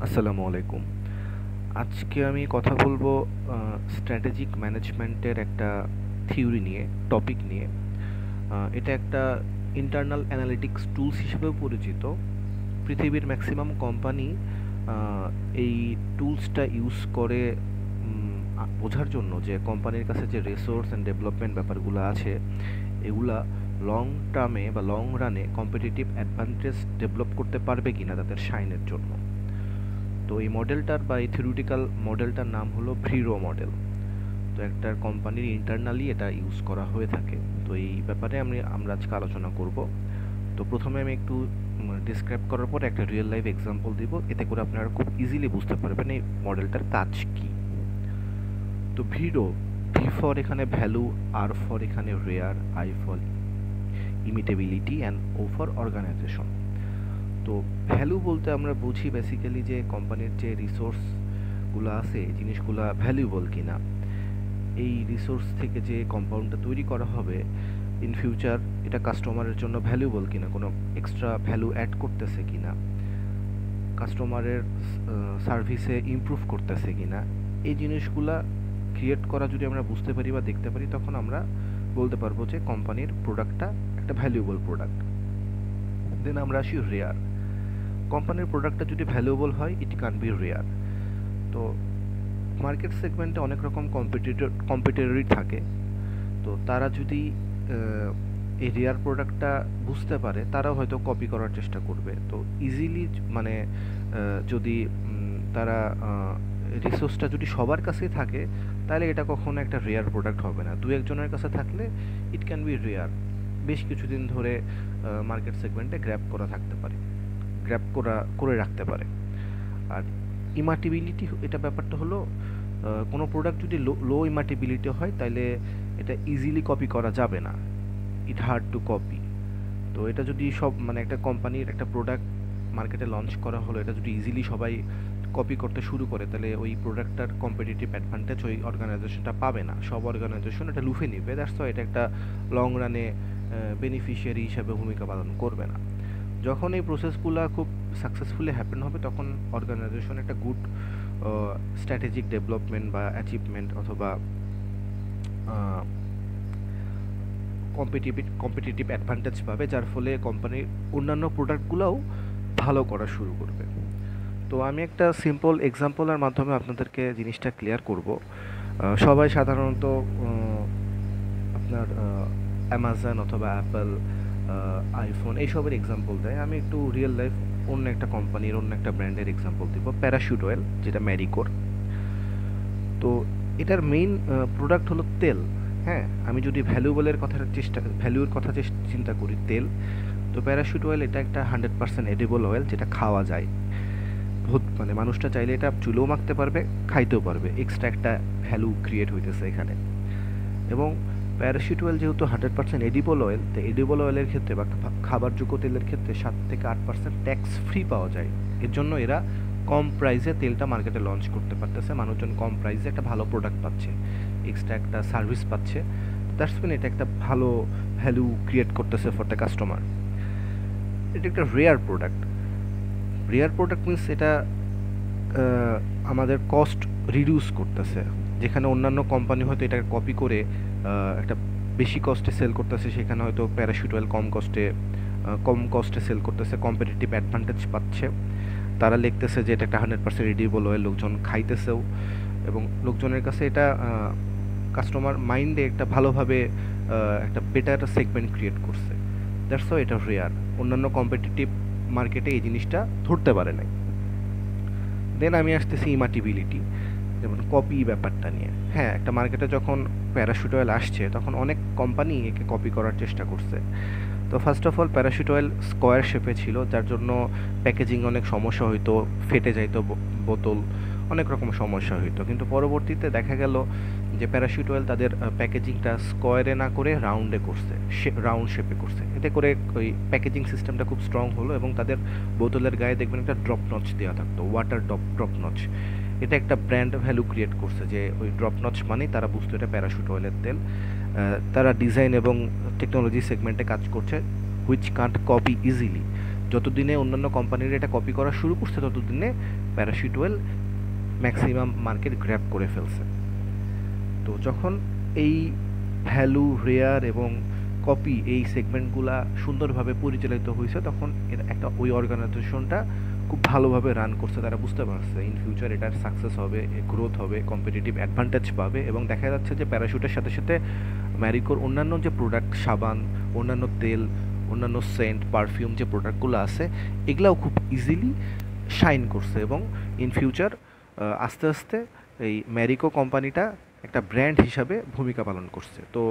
আসসালামু আলাইকুম। আজকে আমি কথা বলবো স্ট্র্যাটেজিক ম্যানেজমেন্টের একটা থিওরি নিয়ে, টপিক নিয়ে। এটা একটা ইন্টারনাল অ্যানালিটিক্স টুলস হিসেবেও পরিচিত। পৃথিবীর ম্যাক্সিমাম কোম্পানি এই টুলসটা ইউজ করে বোঝার জন্য যে কোম্পানির কাছে যে রিসোর্স অ্যান্ড ডেভেলপমেন্ট ব্যাপারগুলো আছে, এগুলা লং টার্মে বা লং রানে কম্পিটিটিভ অ্যাডভান্টেজ ডেভেলপ করতে পারবে কিনা তাদের শাইনের জন্য। তো এই মডেলটার বা এই থিওরিটিক্যাল মডেলটার নাম হলো ভ্রিরো মডেল। তো একটা কোম্পানির ইন্টারনালি এটা ইউজ করা হয়ে থাকে। তো এই ব্যাপারে আমরা আজকে আলোচনা করব। তো প্রথমে আমি একটু ডিসক্রাইব করার পর একটা রিয়েল লাইফ এক্সাম্পল দিব, এতে করে আপনারা খুব ইজিলি বুঝতে পারবেন এই মডেলটার কাজ কি। তো ভ্রিরো, ভি ফর এখানে ভ্যালু, আর ফর এখানে rare, I for imitability and O for organization. তো ভ্যালু বলতে আমরা বুঝি বেসিক্যালি যে কোম্পানির যে রিসোর্সগুলো আছে, এই জিনিসগুলো ভ্যালুয়েবল কিনা, এই রিসোর্স থেকে যে কম্পাউন্ডটা তৈরি করা হবে ইন ফিউচার এটা কাস্টমারের জন্য ভ্যালুয়েবল কিনা, কোনো এক্সট্রা ভ্যালু অ্যাড করতেছে কিনা, কাস্টমারের সার্ভিসে ইমপ্রুভ করতেছে কিনা, এই জিনিসগুলা ক্রিয়েট করা যদি আমরা বুঝতে পারি বা দেখতে পারি, তখন আমরা বলতে পারবো যে কোম্পানির প্রোডাক্টটা একটা ভ্যালুয়েবল প্রোডাক্ট। দেন আমরা আসি রেয়ার। কোম্পানির প্রোডাক্টটা যদি ভ্যালুয়েবল হয়, ইট ক্যান বি রেয়ার। তো মার্কেট সেগমেন্টে অনেক রকম কম্পিটিটরই থাকে। তো তারা যদি এই রেয়ার প্রোডাক্টটা বুঝতে পারে, তারাও হয়তো কপি করার চেষ্টা করবে। তো ইজিলি মানে যদি তারা রিসোর্সটা যদি সবার কাছেই থাকে, তাহলে এটা কখনো একটা রেয়ার প্রোডাক্ট হবে না। দু একজনের কাছে থাকলে ইট ক্যান বি রেয়ার, বেশ কিছুদিন ধরে মার্কেট সেগমেন্টে গ্র্যাব করা থাকতে পারে, গ্র্যাব করে রাখতে পারে। আর ইমার্টিবিলিটি, এটা ব্যাপারটা হলো কোনো প্রোডাক্ট যদি লো ইমার্টিবিলিটি হয়, তাহলে এটা ইজিলি কপি করা যাবে না, ইট হার্ড টু কপি। তো এটা যদি সব মানে একটা কোম্পানির একটা প্রোডাক্ট মার্কেটে লঞ্চ করা হলো, এটা যদি ইজিলি সবাই কপি করতে শুরু করে, তাহলে ওই প্রোডাক্টটার কম্পিটিটিভ অ্যাডভান্টেজ ওই অর্গানাইজেশনটা পাবে না। সব অর্গানাইজেশন এটা লুফে নিবে, দ্যাটস ওয়াই এটা একটা লং রানে বেনিফিশিয়ারি হিসেবে ভূমিকা পালন করবে না। যখন এই প্রসেসগুলো খুব সাকসেসফুলি হ্যাপেন হবে, তখন অর্গানাইজেশন একটা গুড স্ট্র্যাটেজিক ডেভেলপমেন্ট বা অ্যাচিভমেন্ট অথবা কম্পিটিটিভ অ্যাডভান্টেজ পাবে, যার ফলে কোম্পানির অন্যান্য প্রোডাক্টগুলোও ভালো করা শুরু করবে। তো আমি একটা সিম্পল এক্সাম্পলের মাধ্যমে আপনাদেরকে জিনিসটা ক্লিয়ার করব। সবাই সাধারণত আপনার অ্যামাজন অথবা অ্যাপল, আইফোন এইসবের এক্সাম্পল দেয়। আমি একটু রিয়েল লাইফ অন্য একটা কোম্পানির, অন্য একটা ব্র্যান্ডের এক্সাম্পল দিব, প্যারাশুট অয়েল, যেটা ম্যারিকোর। তো এটার মেইন প্রোডাক্ট হলো তেল। হ্যাঁ, আমি যদি ভ্যালুর কথা চিন্তা করি, তেল। তো প্যারাশুট অয়েল এটা একটা 100% এডিবল অয়েল, যেটা খাওয়া যায়। মানে মানুষটা চাইলে এটা চুলেও মাখতে পারবে, খাইতেও পারবে। এক্সট্রা একটা ভ্যালু ক্রিয়েট হইতেছে এখানে। এবং প্যারাশুট অয়েল যেহেতু 100% এডিবল অয়েল, তো এডিবল অয়েলের ক্ষেত্রে বা খাবারযোগ্য তেলের ক্ষেত্রে 7 থেকে 8% ট্যাক্স ফ্রি পাওয়া যায়। এর জন্য এরা কম প্রাইসে তেলটা মার্কেটে লঞ্চ করতে পারতেছে, মানুষজন কম প্রাইসে একটা ভালো প্রোডাক্ট পাচ্ছে, এক্সট্রা একটা সার্ভিস পাচ্ছে। দ্যাটস মিন এটা একটা ভালো ভ্যালু ক্রিয়েট করতেছে ফর দ্য কাস্টমার। এটা একটা rare product. Rare product means এটা আমাদের কস্ট রিডিউস করতেছে। যেখানে অন্যান্য কোম্পানি হয়তো এটাকে কপি করে একটা বেশি কস্টে সেল করতেছে, সেখানে হয়তো প্যারাশুট অয়েল কম কস্টে সেল করতেছে, কম্পিটিটিভ অ্যাডভান্টেজ পাচ্ছে। তারা লিখতেছে যে এটা একটা 100% রিডিউবল অয়েল, লোকজন খাইতেছেও, এবং লোকজনের কাছে এটা কাস্টমার মাইন্ডে একটা ভালোভাবে একটা বেটার সেগমেন্ট ক্রিয়েট করছে। দ্যাটস ওয়াই এটা রেয়ার। অন্যান্য কম্পিটিটিভ মার্কেটে এই জিনিসটা ধরতে পারে নাই। দেন আমি আসতেছি ইমার্টিবিলিটি, যেমন কপি ব্যাপারটা নিয়ে। হ্যাঁ, একটা মার্কেটে যখন প্যারাশুট অয়েল আসছে, তখন অনেক কোম্পানি একে কপি করার চেষ্টা করছে। তো first of all parachute oil square শেপে ছিল, যার জন্য প্যাকেজিং অনেক সমস্যা হইতো, ফেটে যাইতো বোতল, অনেক রকম সমস্যা হইতো। কিন্তু পরবর্তীতে দেখা গেল যে প্যারাশুট অয়েল তাদের প্যাকেজিংটা স্কোয়ারে না করে রাউন্ড শেপে করছে। এতে করে ওই প্যাকেজিং সিস্টেমটা খুব স্ট্রং হলো, এবং তাদের বোতলের গায়ে দেখবেন একটা ড্রপ নচ দেওয়া থাকতো, ওয়াটার ড্রপ নচ। এটা একটা ব্র্যান্ড ভ্যালু ক্রিয়েট করছে, যে ওই ড্রপ নচ মানেই তারা বুঝতো এটা প্যারাশুট অয়েলের তেল। তারা ডিজাইন এবং টেকনোলজি সেগমেন্টে কাজ করছে, হুইচ কান্ট কপি ইজিলি। যতদিনে অন্যান্য কোম্পানির এটা কপি করা শুরু করছে ততদিনে parachute well maximum market grab করে ফেলছে। তো যখন এই ভ্যালু, রেয়ার এবং কপি এই সেগমেন্টগুলা সুন্দরভাবে পরিচালিত হয়েছে, তখন এর একটা ওই অর্গানাইজেশনটা খুব ভালোভাবে রান করছে। তারা বুঝতে পারছে ইন ফিউচার এটার সাকসেস হবে, গ্রোথ হবে, কম্পিটিটিভ অ্যাডভান্টেজ পাবে। এবং দেখা যাচ্ছে যে প্যারাশুটের সাথে সাথে ম্যারিকোর অন্যান্য যে প্রোডাক্ট, সাবান, অন্যান্য তেল, অন্যান্য সেন্ট, পারফিউম যে প্রোডাক্টগুলো আছে, এগুলাও খুব ইজিলি শাইন করছে। এবং ইন ফিউচার আস্তে আস্তে এই ম্যারিকো কোম্পানিটা একটা ব্র্যান্ড হিসাবে ভূমিকা পালন করছে। তো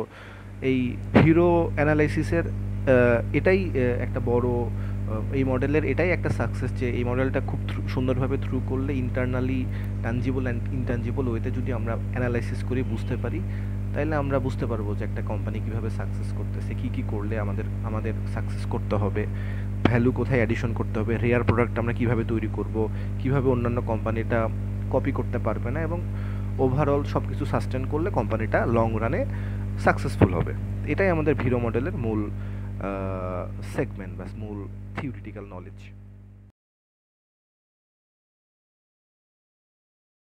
এই হিরো অ্যানালাইসিসের এটাই একটা বড়, এই মডেলের এটাই একটা সাকসেস যে এই মডেলটা খুব সুন্দরভাবে থ্রু করলে ইন্টারনালি ট্যানজিবল অ্যান্ড ইনট্যানজিবল ওয়েতে যদি আমরা অ্যানালাইসিস করি, বুঝতে পারি, তাইলে আমরা বুঝতে পারবো যে একটা কোম্পানি কীভাবে সাকসেস করতেছে, কী কী করলে আমাদের আমাদের সাকসেস করতে হবে, ভ্যালু কোথায় অ্যাডিশন করতে হবে, রেয়ার প্রোডাক্ট আমরা কীভাবে তৈরি করব, কীভাবে অন্যান্য কোম্পানিটা কপি করতে পারবে না, এবং ওভারঅল সব কিছু সাস্টেন করলে কোম্পানিটা লং রানে সাকসেসফুল হবে। এটাই আমাদের ভিরো মডেলের মূল সেগমেন্ট বা মূল থিওরিটিক্যাল নলেজ।